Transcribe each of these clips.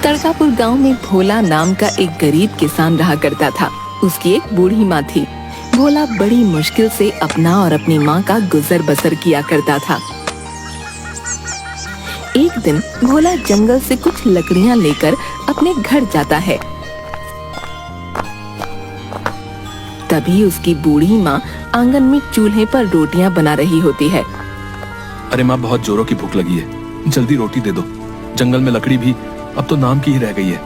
तड़कापुर गांव में भोला नाम का एक गरीब किसान रहा करता था। उसकी एक बूढ़ी माँ थी। भोला बड़ी मुश्किल से अपना और अपनी माँ का गुजर बसर किया करता था। एक दिन भोला जंगल से कुछ लकड़ियाँ लेकर अपने घर जाता है। तभी उसकी बूढ़ी माँ आंगन में चूल्हे पर रोटियां बना रही होती है। अरे माँ, बहुत जोरों की भूख लगी है, जल्दी रोटी दे दो। जंगल में लकड़ी भी अब तो नाम की ही रह गई है।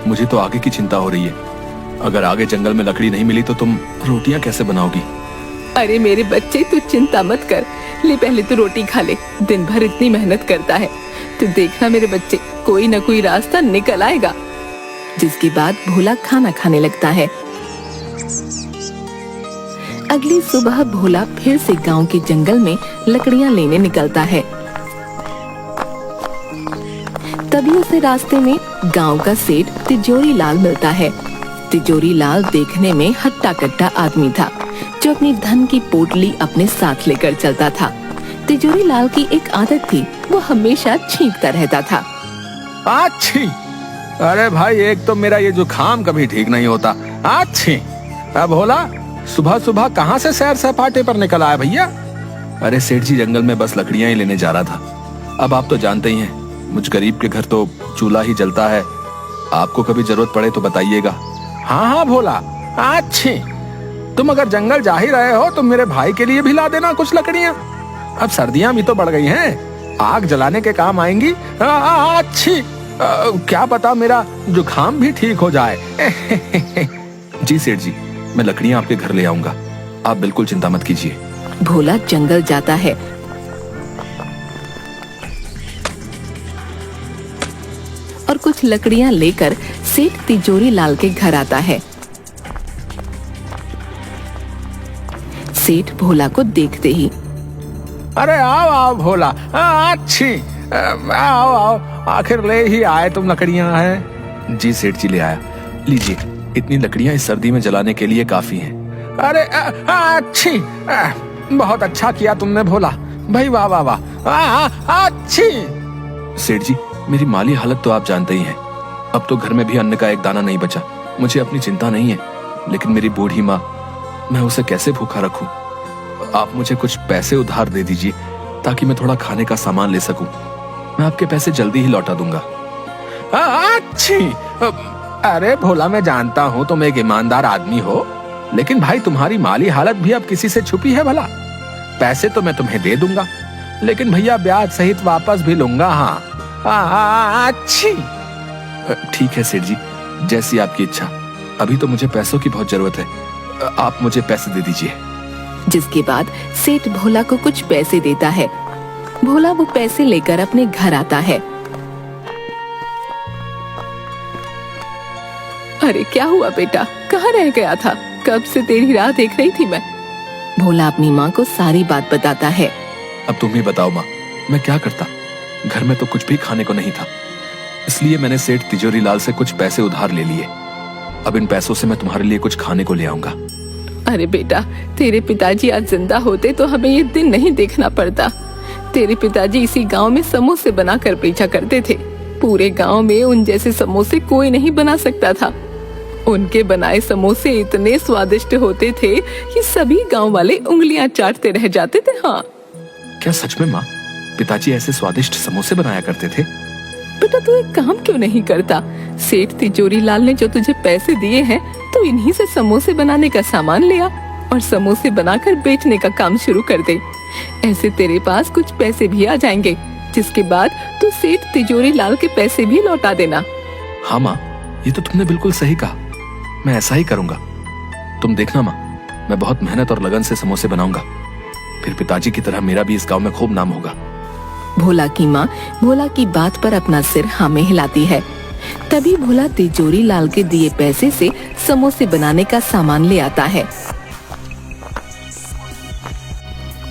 मुझे तो आगे की चिंता हो रही है। अगर आगे जंगल में लकड़ी नहीं मिली तो तुम रोटियां कैसे बनाओगी? अरे मेरे बच्चे, तू चिंता मत कर, ले पहले तो रोटी खा ले। दिन भर इतनी मेहनत करता है, तू देखना मेरे बच्चे, कोई न कोई रास्ता निकल आएगा। जिसके बाद भोला खाना खाने लगता है। अगली सुबह भोला फिर से गांव के जंगल में लकड़ियां लेने निकलता है। तभी उसे रास्ते में गांव का सेठ तिजोरी लाल मिलता है। तिजोरी लाल देखने में हट्टा कट्टा आदमी था, जो अपनी धन की पोटली अपने साथ लेकर चलता था। तिजोरी लाल की एक आदत थी, वो हमेशा छींकता रहता था। अच्छी, अरे भाई, एक तो मेरा ये जुकाम कभी ठीक नहीं होता। अच्छी, भोला सुबह सुबह कहाँ से सैर सपाटे पर निकल आया भैया? अरे सेठ जी, जंगल में बस लकड़ियां ही लेने जा रहा था। अब आप तो जानते ही हैं, मुझ गरीब के घर तो चूल्हा ही जलता है। आपको कभी जरूरत पड़े तो बताइएगा। हाँ हाँ भोला, अच्छी, तुम अगर जंगल जा ही रहे हो तो मेरे भाई के लिए भी ला देना कुछ लकड़ियां। अब सर्दियां भी तो बढ़ गई हैं, आग जलाने के काम आएंगी। अच्छी, क्या पता मेरा जुकाम भी ठीक हो जाए। जी सेठ जी, मैं लकड़ियां आपके घर ले आऊंगा, आप बिल्कुल चिंता मत कीजिए। भोला जंगल जाता है और कुछ लकड़ियां लेकर सेठ तिजोरी लाल के घर आता है। सेठ भोला को देखते ही, अरे आओ आओ भोला, अच्छी, आओ आओ, आखिर ले ही आए तुम लकड़ियां हैं। जी सेठ जी, ले आया, लीजिए। इतनी लकड़ियां इस सर्दी में जलाने के लिए काफी हैं। अरे अच्छी, बहुत अच्छा किया तुमने भोला भाई, वाह वाह वाह, अच्छी। सेठ जी, मेरी माली हालत तो आप जानते ही हैं। अब तो घर में भी अन्न का एक दाना नहीं बचा। मुझे अपनी चिंता नहीं है, लेकिन मेरी बूढ़ी माँ, मैं उसे कैसे भूखा रखूं? आप मुझे कुछ पैसे उधार दे दीजिए, ताकि मैं थोड़ा खाने का सामान ले सकूं। मैं आपके पैसे जल्दी ही लौटा दूंगा। अच्छी, अरे भोला, मैं जानता हूँ तुम एक ईमानदार आदमी हो, लेकिन भाई तुम्हारी माली हालत भी अब किसी से छुपी है भला? पैसे तो मैं तुम्हें दे दूंगा, लेकिन भैया ब्याज सहित वापस भी लूंगा। हाँ अच्छी, ठीक है सेठ जी, जैसी आपकी इच्छा। अभी तो मुझे पैसों की बहुत जरूरत है, आप मुझे पैसे दे दीजिए। जिसके बाद सेठ भोला को कुछ पैसे देता है। भोला वो पैसे लेकर अपने घर आता है। अरे क्या हुआ बेटा, कहाँ रह गया था? कब से तेरी राह देख रही थी मैं। भोला अपनी माँ को सारी बात बताता है। अब तुम ही बताओ माँ, मैं क्या करता? घर में तो कुछ भी खाने को नहीं था, इसलिए मैंने सेठ तिजोरी लाल से कुछ पैसे उधार ले लिए। अब इन पैसों से मैं तुम्हारे लिए कुछ खाने को ले आऊंगा। अरे बेटा, तेरे पिताजी आज जिंदा होते तो हमें ये दिन नहीं देखना पड़ता। तेरे पिताजी इसी गांव में समोसे बनाकर बेचा करते थे। पूरे गांव में उन जैसे समोसे कोई नहीं बना सकता था। उनके बनाए समोसे इतने स्वादिष्ट होते थे कि सभी गांव वाले उंगलियां चाटते रह जाते थे। हाँ, क्या सच में माँ, पिताजी ऐसे स्वादिष्ट समोसे बनाया करते थे? बेटा, तू एक काम क्यों नहीं करता? सेठ तिजोरी लाल ने जो तुझे पैसे दिए हैं, तो इन्हीं से समोसे बनाने का सामान ले आ और समोसे बनाकर बेचने का काम शुरू कर दे। ऐसे तेरे पास कुछ पैसे भी आ जाएंगे, जिसके बाद तू सेठ तिजोरी लाल के पैसे भी लौटा देना। हाँ माँ, ये तो तुमने बिल्कुल सही कहा, मैं ऐसा ही करूंगा। तुम देखना माँ, मैं बहुत मेहनत और लगन से समोसे बनाऊंगा, फिर पिताजी की तरह मेरा भी इस गांव में खूब नाम होगा। भोला की माँ भोला की बात पर अपना सिर हाँ में हिलाती है। तभी भोला तिजोरी लाल के दिए पैसे से समोसे बनाने का सामान ले आता है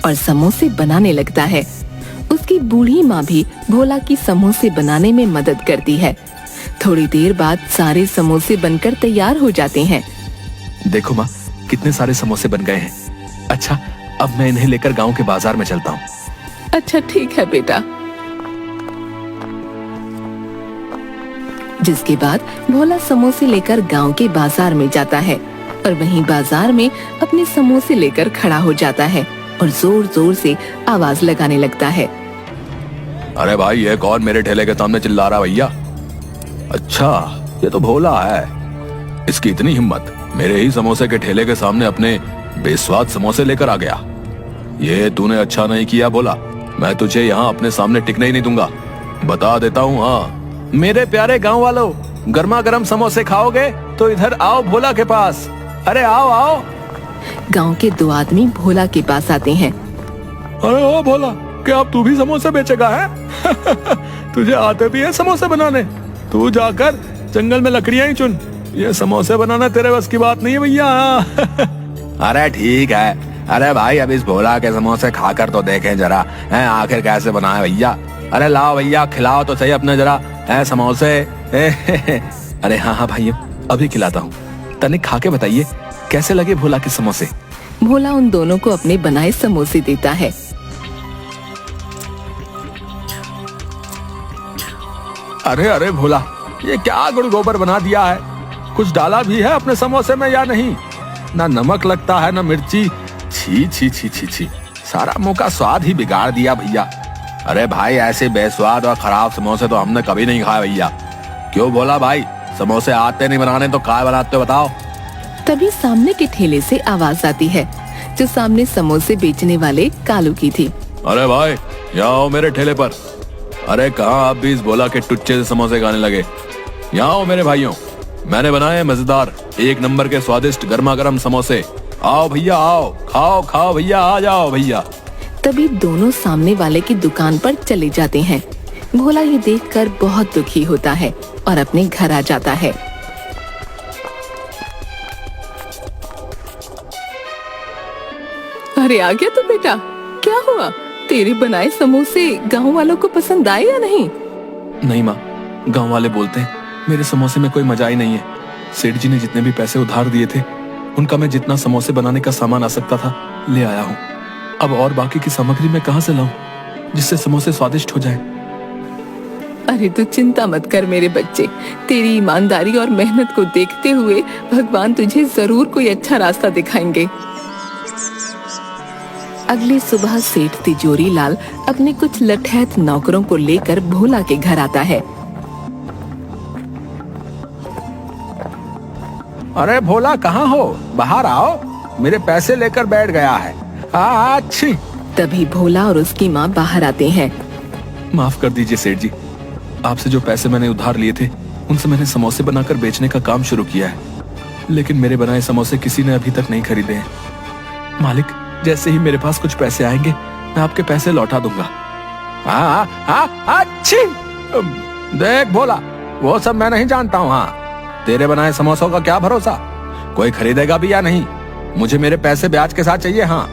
और समोसे बनाने लगता है। उसकी बूढ़ी माँ भी भोला की समोसे बनाने में मदद करती है। थोड़ी देर बाद सारे समोसे बनकर तैयार हो जाते हैं। देखो माँ, कितने सारे समोसे बन गए हैं। अच्छा, अब मैं इन्हें लेकर गांव के बाजार में चलता हूँ। अच्छा ठीक है बेटा। जिसके बाद भोला समोसे लेकर गांव के बाजार में जाता है और वहीं बाजार में अपने समोसे लेकर खड़ा हो जाता है और जोर जोर से आवाज लगाने लगता है। अरे भाई, ये कौन मेरे ठेले के सामने चिल्ला रहा भैया? अच्छा, ये तो भोला है। इसकी इतनी हिम्मत, मेरे ही समोसे के ठेले के सामने अपने बेस्वाद समोसे लेकर आ गया। ये तूने अच्छा नहीं किया भोला, मैं तुझे यहाँ अपने सामने टिकने ही नहीं दूंगा। बता देता हूँ। हाँ, मेरे प्यारे गांव वालों, गर्मा गर्म समोसे खाओगे तो इधर आओ भोला के पास। अरे आओ आओ। गांव के 2 आदमी भोला के पास आते हैं। अरे ओ भोला, क्या अब तू भी समोसे बेचेगा है? तुझे आते भी है समोसे बनाने? तू जाकर जंगल में लकड़ियां ही चुन, ये समोसे बनाना तेरे बस की बात नहीं है भैया। अरे ठीक है। अरे भाई, अब इस भोला के समोसे खाकर तो देखें जरा, हैं आखिर कैसे बनाए भैया। अरे लाओ भैया, खिलाओ तो सही अपने जरा हैं समोसे। अरे हाँ हाँ भाई, अभी खिलाता हूँ। तनिक खा के बताइए कैसे लगे भोला के समोसे। भोला उन दोनों को अपने बनाए समोसे देता है। अरे अरे भोला, ये क्या गुड़ गोबर बना दिया है? कुछ डाला भी है अपने समोसे में या नहीं? ना नमक लगता है ना मिर्ची। छी छी छी छी छी, सारा मुंह का स्वाद ही बिगाड़ दिया भैया। अरे भाई, ऐसे बेस्वाद और खराब समोसे तो हमने कभी नहीं खाए भैया। क्यों भोला भाई, समोसे आते नहीं बनाने तो काय बनाते हो बताओ? तभी सामने के ठेले से आवाज आती है, जो सामने समोसे बेचने वाले कालू की थी। अरे भाई, यहाँ आओ मेरे ठेले पर। अरे कहाँ आप भी इस भोला के टुच्चे से समोसे खाने लगे? यहाँ आओ मेरे भाइयों, मैंने बनाए मजेदार 1 नंबर के स्वादिष्ट गर्मा गर्म समोसे। आओ भैया आओ, खाओ खाओ भैया, आ जाओ भैया। तभी दोनों सामने वाले की दुकान पर चले जाते हैं। भोला ये देखकर बहुत दुखी होता है और अपने घर आ जाता है। अरे आ गया तू बेटा, क्या हुआ? तेरे बनाए समोसे गांव वालों को पसंद आए या नहीं? नहीं माँ, गांव वाले बोलते हैं मेरे समोसे में कोई मजा ही नहीं है। सेठ जी ने जितने भी पैसे उधार दिए थे, उनका मैं जितना समोसे बनाने का सामान आ सकता था ले आया हूँ। अब और बाकी की सामग्री मैं कहाँ से लाऊं जिससे समोसे स्वादिष्ट हो जाएं? अरे तू चिंता मत कर मेरे बच्चे, तेरी ईमानदारी और मेहनत को देखते हुए भगवान तुझे जरूर कोई अच्छा रास्ता दिखाएंगे। अगली सुबह सेठ तिजोरी लाल अपने कुछ लठैत नौकरों को लेकर भोला के घर आता है। अरे भोला, कहाँ हो? बाहर आओ, मेरे पैसे लेकर बैठ गया है। अच्छी। तभी भोला और उसकी माँ बाहर आते हैं। माफ कर दीजिए सेठ जी, आपसे जो पैसे मैंने उधार लिए थे उनसे मैंने समोसे बनाकर बेचने का काम शुरू किया है, लेकिन मेरे बनाए समोसे किसी ने अभी तक नहीं खरीदे हैं। मालिक, जैसे ही मेरे पास कुछ पैसे आएंगे मैं आपके पैसे लौटा दूंगा। अच्छी। देख भोला, वो सब मैं नहीं जानता हूँ। हाँ, तेरे बनाए समोसों का क्या भरोसा, कोई खरीदेगा भी या नहीं? मुझे मेरे पैसे ब्याज के साथ चाहिए। हाँ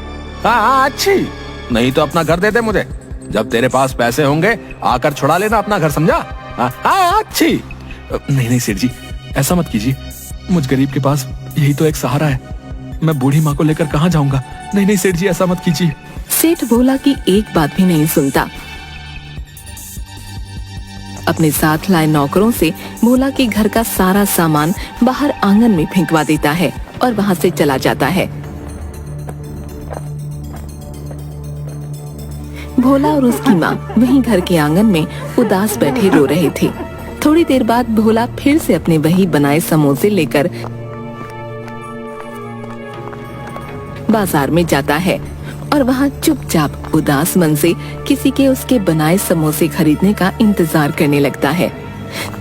अच्छी, नहीं तो अपना घर दे दे मुझे। जब तेरे पास पैसे होंगे आकर छुड़ा लेना अपना घर, समझा? अच्छी। नहीं नहीं सेठ जी, ऐसा मत कीजिए, मुझ गरीब के पास यही तो एक सहारा है। मैं बूढ़ी माँ को लेकर कहाँ जाऊंगा? नहीं नहीं सेठ जी, ऐसा मत कीजिए। सेठ भोला की एक बात भी नहीं सुनता। अपने साथ लाए नौकरों से भोला के घर का सारा सामान बाहर आंगन में फेंकवा देता है और वहां से चला जाता है। भोला और उसकी माँ वहीं घर के आंगन में उदास बैठे रो रहे थे। थोड़ी देर बाद भोला फिर से अपने वही बनाए समोसे लेकर बाजार में जाता है और वहाँ चुपचाप उदास मन से किसी के उसके बनाए समोसे खरीदने का इंतजार करने लगता है।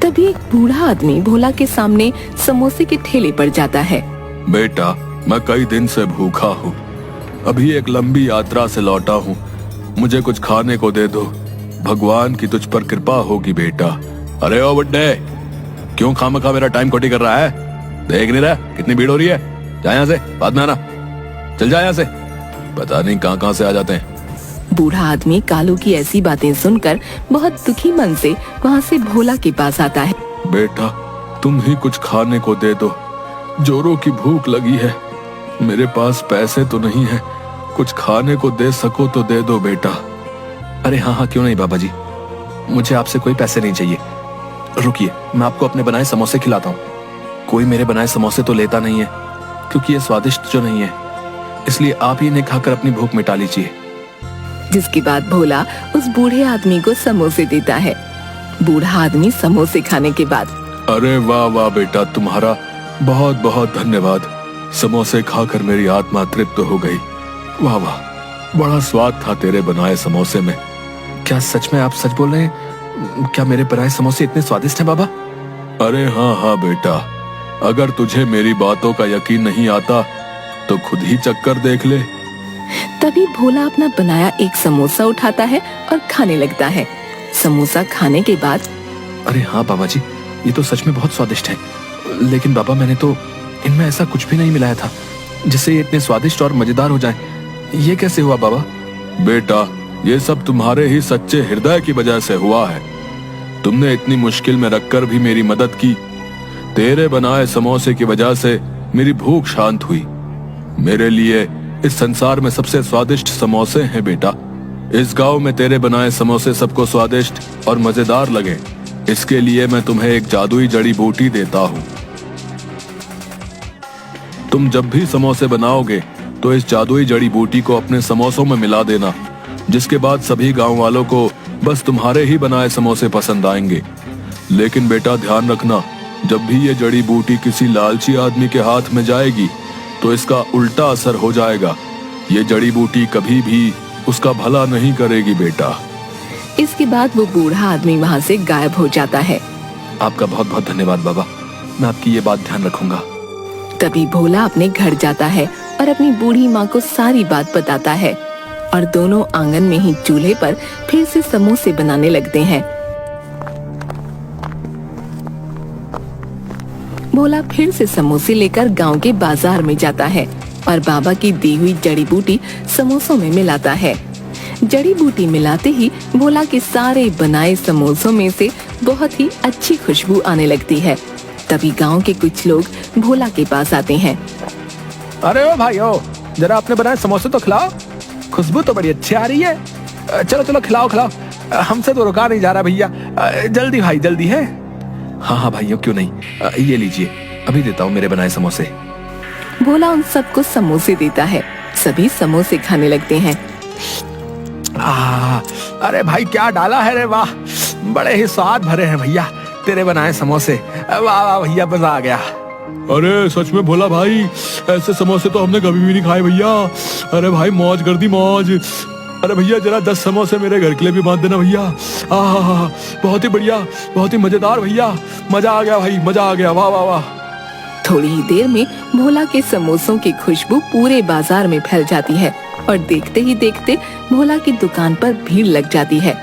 तभी एक बूढ़ा आदमी भोला के सामने समोसे के ठेले पर जाता है। बेटा, मैं कई दिन से भूखा हूँ, अभी एक लंबी यात्रा से लौटा हूँ, मुझे कुछ खाने को दे दो, भगवान की तुझ पर कृपा होगी बेटा। अरे ओ बुड्ढे, क्यों खामखा मेरा टाइम खोटी कर रहा है? देख नहीं रहा कितनी भीड़ हो रही है? जा यहाँ से, बाद में आना, चल जा यहाँ से। पता नहीं कहाँ से आ जाते हैं। बूढ़ा आदमी कालू की ऐसी बातें सुनकर बहुत दुखी मन से वहाँ से भोला के पास आता है। बेटा, तुम ही कुछ खाने को दे दो, जोरों की भूख लगी है, मेरे पास पैसे तो नहीं है, कुछ खाने को दे सको तो दे दो बेटा। अरे हाँ हाँ, क्यों नहीं बाबा जी, मुझे आपसे कोई पैसे नहीं चाहिए, रुकिए, मैं आपको अपने बनाए समोसे खिलाता हूँ। कोई मेरे बनाए समोसे तो लेता नहीं है, क्योंकि ये स्वादिष्ट जो नहीं है, इसलिए आप ही इन्हें खाकर अपनी भूख मिटा लीजिए। जिसके बाद भोला उस बूढ़े आदमी को समोसे देता है। बूढ़ा आदमी समोसे खाने के बाद, अरे वाह वाह बेटा, तुम्हारा बहुत बहुत धन्यवाद। समोसे खाकर मेरी आत्मा तृप्त हो गई। वाह वाह, बड़ा स्वाद था तेरे बनाए समोसे में। क्या सच में आप सच बोल रहे हैं? क्या मेरे बनाए समोसे इतने स्वादिष्ट हैं बाबा? अरे हाँ हाँ बेटा, अगर तुझे मेरी बातों का यकीन नहीं आता तो खुद ही चक्कर देख ले। तभी भोला अपना बनाया एक समोसा उठाता है और खाने लगता है। समोसा खाने के बाद, अरे हाँ बाबा जी, ये तो सच में बहुत स्वादिष्ट है, लेकिन बाबा मैंने तो इनमें ऐसा कुछ भी नहीं मिलाया था जिससे ये इतने स्वादिष्ट और मजेदार हो जाएं। ये कैसे हुआ बाबा? बेटा, ये सब तुम्हारे ही सच्चे हृदय की वजह से हुआ है। तुमने इतनी मुश्किल में रखकर भी मेरी मदद की। तेरे बनाए समोसे की वजह से मेरी भूख शांत हुई। मेरे लिए इस संसार में सबसे स्वादिष्ट समोसे हैं बेटा। इस गांव में तेरे बनाए समोसे सबको स्वादिष्ट और मजेदार लगे, इसके लिए मैं तुम्हें एक जादुई जड़ी बूटी देता हूँ। तुम जब भी समोसे बनाओगे तो इस जादुई जड़ी बूटी को अपने समोसों में मिला देना, जिसके बाद सभी गांव वालों को बस तुम्हारे ही बनाए समोसे पसंद आएंगे। लेकिन बेटा ध्यान रखना, जब भी ये जड़ी बूटी किसी लालची आदमी के हाथ में जाएगी तो इसका उल्टा असर हो जाएगा। ये जड़ी बूटी कभी भी उसका भला नहीं करेगी बेटा। इसके बाद वो बूढ़ा आदमी वहाँ से गायब हो जाता है। आपका बहुत बहुत धन्यवाद बाबा, मैं आपकी ये बात ध्यान रखूंगा। तभी भोला अपने घर जाता है और अपनी बूढ़ी माँ को सारी बात बताता है और दोनों आंगन में ही चूल्हे पर फिर से समोसे बनाने लगते हैं। भोला फिर से समोसे लेकर गांव के बाजार में जाता है और बाबा की दी हुई जड़ी बूटी समोसों में मिलाता है। जड़ी बूटी मिलाते ही भोला के सारे बनाए समोसों में से बहुत ही अच्छी खुशबू आने लगती है। तभी गांव के कुछ लोग भोला के पास आते हैं। अरे ओ भाइयों, जरा अपने बनाए समोसे तो खिलाओ, खुशबू तो बड़ी अच्छी आ रही है। चलो चलो खिलाओ खिलाओ, हमसे तो रुका नहीं जा रहा भैया, जल्दी भाई जल्दी है। हाँ हाँ भाइयों, क्यों नहीं, ये लीजिए, अभी देता हूँ मेरे बनाए समोसे। भोला उन सबको समोसे देता है। सभी समोसे खाने लगते हैं। अरे भाई क्या डाला है रे, वाह, बड़े ही स्वाद भरे हैं भैया तेरे बनाए समोसे। वाह वाह भैया, मजा आ गया। अरे सच में भोला भाई, ऐसे समोसे तो हमने कभी भी नहीं खाए भैया। अरे भाई मौज कर दी मौज। अरे भैया जरा 10 समोसे मेरे घर के लिए भी बांध देना भैया। बहुत ही बढ़िया, बहुत ही मजेदार भैया, मजा आ गया भाई, मजा आ गया, वाह वाह वाह। थोड़ी ही देर में भोला के समोसों की खुशबू पूरे बाजार में फैल जाती है और देखते ही देखते भोला की दुकान पर भीड़ लग जाती है।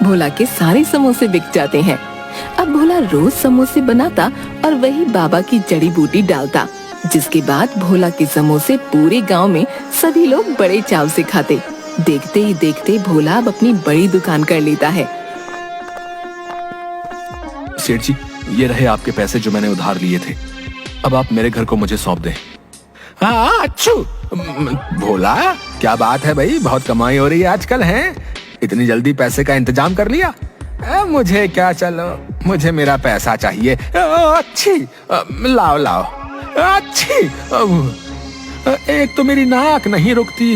भोला के सारे समोसे बिक जाते हैं। अब भोला रोज समोसे बनाता और वही बाबा की जड़ी बूटी डालता, जिसके बाद भोला के समोसे पूरे गांव में सभी लोग बड़े चाव से खाते। देखते ही देखते भोला अब अपनी बड़ी दुकान कर लेता है। सेठ जी, ये रहे आपके पैसे जो मैंने उधार लिए थे। अब आप मेरे घर को मुझे सौंप दें। हाँ अच्छू, भोला क्या बात है भाई, बहुत कमाई हो रही है आजकल, है? इतनी जल्दी पैसे का इंतजाम कर लिया? मुझे क्या, चलो मुझे मेरा पैसा चाहिए। अच्छी, लाओ लाओ। अच्छी, एक तो मेरी नाक नहीं रुकती।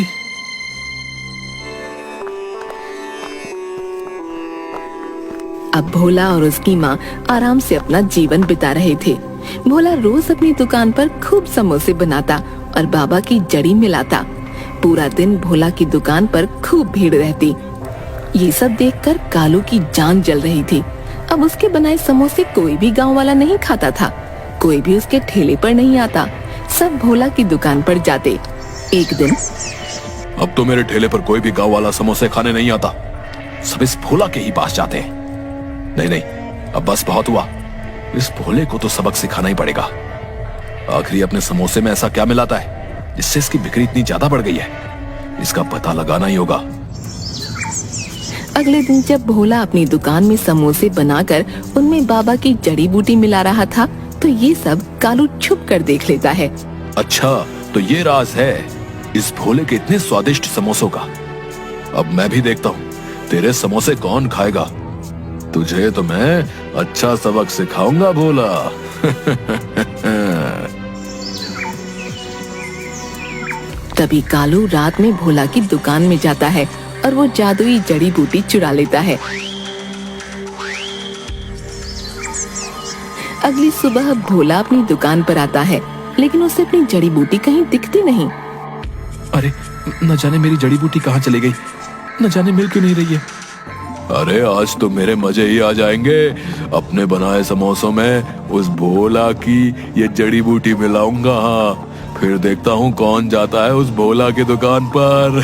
अब भोला और उसकी माँ आराम से अपना जीवन बिता रहे थे। भोला रोज अपनी दुकान पर खूब समोसे बनाता और बाबा की जड़ी मिलाता। पूरा दिन भोला की दुकान पर खूब भीड़ रहती। ये सब देखकर कालू की जान जल रही थी। अब उसके बनाए समोसे कोई भी गांव वाला नहीं खाता था, कोई भी उसके ठेले पर नहीं आता। सब भोला की दुकान पर जाते। एक दिन, अब तो मेरे ठेले पर कोई भी गांव वाला समोसे खाने नहीं आता, सब इस भोला के ही पास जाते हैं। नहीं नहीं, अब बस बहुत हुआ, इस भोले को तो सबक सिखाना ही पड़ेगा। आखिरी अपने समोसे में ऐसा क्या मिलाता है जिससे इसकी बिक्री इतनी ज्यादा बढ़ गई है, इसका पता लगाना ही होगा। अगले दिन जब भोला अपनी दुकान में समोसे बनाकर उनमें बाबा की जड़ी बूटी मिला रहा था, तो ये सब कालू छुप कर देख लेता है। अच्छा, तो ये राज है इस भोले के इतने स्वादिष्ट समोसों का। अब मैं भी देखता हूँ तेरे समोसे कौन खाएगा। तुझे तो मैं अच्छा सबक सिखाऊंगा भोला। तभी कालू रात में भोला की दुकान में जाता है और वो जादुई जड़ी बूटी चुरा लेता है। अगली सुबह भोला अपनी दुकान पर आता है, लेकिन उसे अपनी जड़ी बूटी कहीं दिखती नहीं। अरे न जाने मेरी जड़ी बूटी कहाँ चली गई, न जाने मिल क्यों नहीं रही है। अरे आज तो मेरे मजे ही आ जाएंगे। अपने बनाए समोसों में उस भोला की ये जड़ी बूटी मिलाऊंगा। हाँ, फिर देखता हूँ कौन जाता है उस भोला की दुकान पर।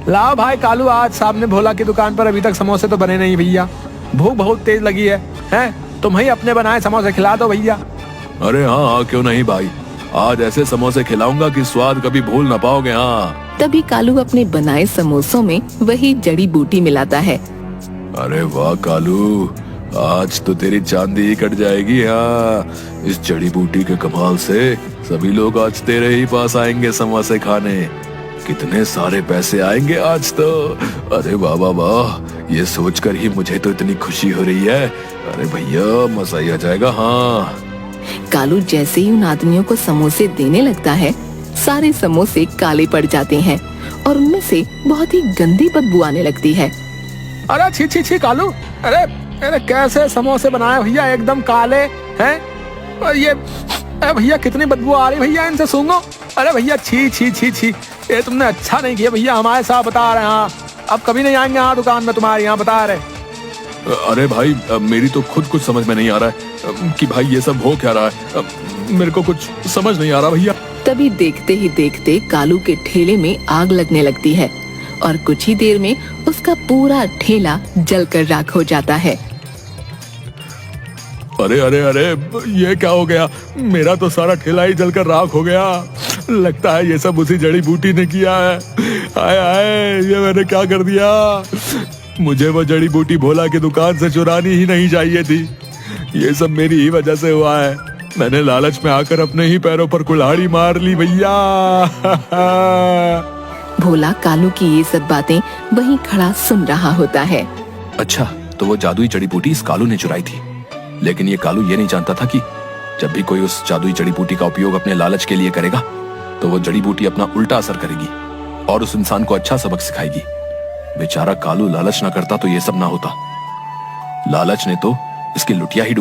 लाओ भाई कालू, आज सामने भोला की दुकान पर अभी तक समोसे तो बने नहीं भैया। भूख बहुत तेज लगी है, हैं? तुम ही अपने बनाए समोसे खिला दो भैया। अरे हाँ हाँ, क्यों नहीं भाई, आज ऐसे समोसे खिलाऊंगा कि स्वाद कभी भूल ना पाओगे। हाँ। तभी कालू अपने बनाए समोसों में वही जड़ी बूटी मिलाता है। अरे वाह कालू, आज तो तेरी चांदी ही कट जाएगी। हाँ, इस जड़ी बूटी के कमाल से सभी लोग आज तेरे ही पास आएंगे समोसे खाने। कितने सारे पैसे आएंगे आज तो। अरे वाह वाह वाह, ये सोचकर ही मुझे तो इतनी खुशी हो रही है। अरे भैया मजा ही आ जाएगा। हाँ। कालू जैसे ही उन आदमियों को समोसे देने लगता है, सारे समोसे काले पड़ जाते हैं और उनमें से बहुत ही गंदी बदबू आने लगती है। अरे छी छी छी कालू, अरे अरे कैसे समोसे बनाए भैया, एकदम काले हैं। और ये भैया कितनी बदबू आ रही भैया, इनसे सूंघो। अरे भैया छी छी छी छी, ये तुमने अच्छा नहीं किया भैया, हमारे साथ बता रहे हैं। हाँ, अब कभी नहीं आएंगे यहाँ दुकान में तुम्हारे यहाँ, बता रहे। अरे भाई मेरी तो खुद कुछ समझ में नहीं आ रहा है कि भाई ये सब हो क्या रहा है। मेरे को कुछ समझ नहीं आ रहा भैया। तभी देखते ही देखते कालू के ठेले में आग लगने लगती है और कुछ ही देर में उसका पूरा ठेला जलकर राख हो जाता है। अरे अरे अरे, ये क्या हो गया, मेरा तो सारा ठेला ही जलकर राख हो गया। लगता है ये सब उसी जड़ी बूटी ने किया है। हाय हाय, ये मैंने क्या कर दिया। मुझे वो जड़ी बूटी भोला की दुकान से चुरानी ही नहीं चाहिए थी। ये सब मेरी ही वजह से हुआ है। मैंने लालच में आकर अपने ही पैरों पर कुल्हाड़ी मार ली भैया। भोला कालू की ये सब बातें वहीं खड़ा सुन रहा होता है। अच्छा, तो वो जादुई जड़ी बूटी इस कालू ने चुराई थी, लेकिन ये कालू ये नहीं जानता था कि जब भी कोई उस जादुई जड़ी बूटी का उपयोग अपने लालच के लिए करेगा तो वो जड़ी बूटी अपना उल्टा असर करेगी और उस इंसान को अच्छा सबक सिखाएगी। बेचारा कालू लालच ना करता तो ये सब ना होता। लालच ने तो इसकी लुटिया ही